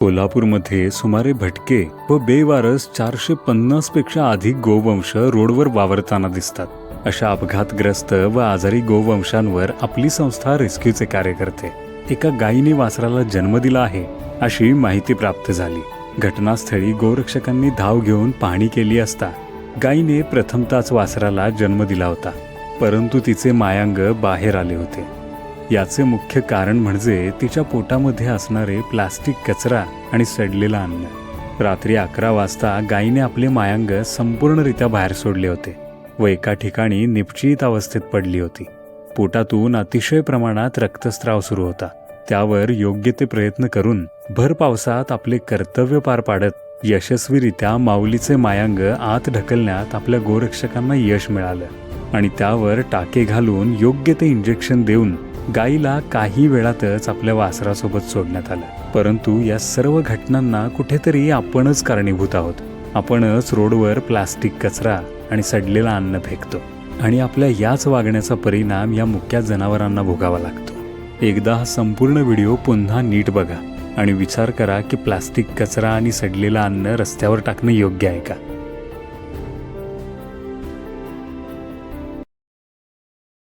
कोल्हापूरमध्ये सुमारे भटके व बेवारस 450 पेक्षा अधिक गोवंश रोडवर वावरताना दिसतात। अशा अपघातग्रस्त व आजारी गोवंशांवर आपली संस्था रेस्क्यूचे कार्य करते। एका गायीने वासराला जन्म दिला आहे अशी माहिती प्राप्त झाली। घटनास्थळी गोरक्षकांनी धाव घेऊन पाहणी केली असता गायीने प्रथमताच वासराला जन्म दिला होता, परंतु तिचे मायांग बाहेर आले होते। याचे मुख्य कारण म्हणजे तिच्या पोटामध्ये असणारे प्लास्टिक कचरा आणि सडलेलं अन्न। रात्री 11 वाजता गायीने आपले मायांग संपूर्णरित्या बाहेर सोडले होते व एका ठिकाणी निपचित अवस्थेत पडली होती। पोटातून अतिशय प्रमाणात रक्तस्राव सुरू होता। त्यावर योग्य ते प्रयत्न करून भर पावसात आपले कर्तव्य पार पाडत यशस्वीरित्या माऊलीचे मायांग आत ढकलण्यात आपल्या गोरक्षकांना यश मिळालं आणि त्यावर टाके घालून योग्य ते इंजेक्शन देऊन गायीला काही वेळातच आपल्या वासरासोबत सोडण्यात आलं। परंतु या सर्व घटनांना कुठेतरी आपणच कारणीभूत आहोत। आपणच रोडवर प्लास्टिक कचरा आणि सडलेलं अन्न फेकतो आणि आपल्या याच वागण्याचा परिणाम या मुक्या जनावरांना भोगावा लागतो। एकदा हा संपूर्ण व्हिडिओ पुन्हा नीट बघा आणि विचार करा की प्लास्टिक कचरा आणि सडलेलं अन्न रस्त्यावर टाकणं योग्य आहे का?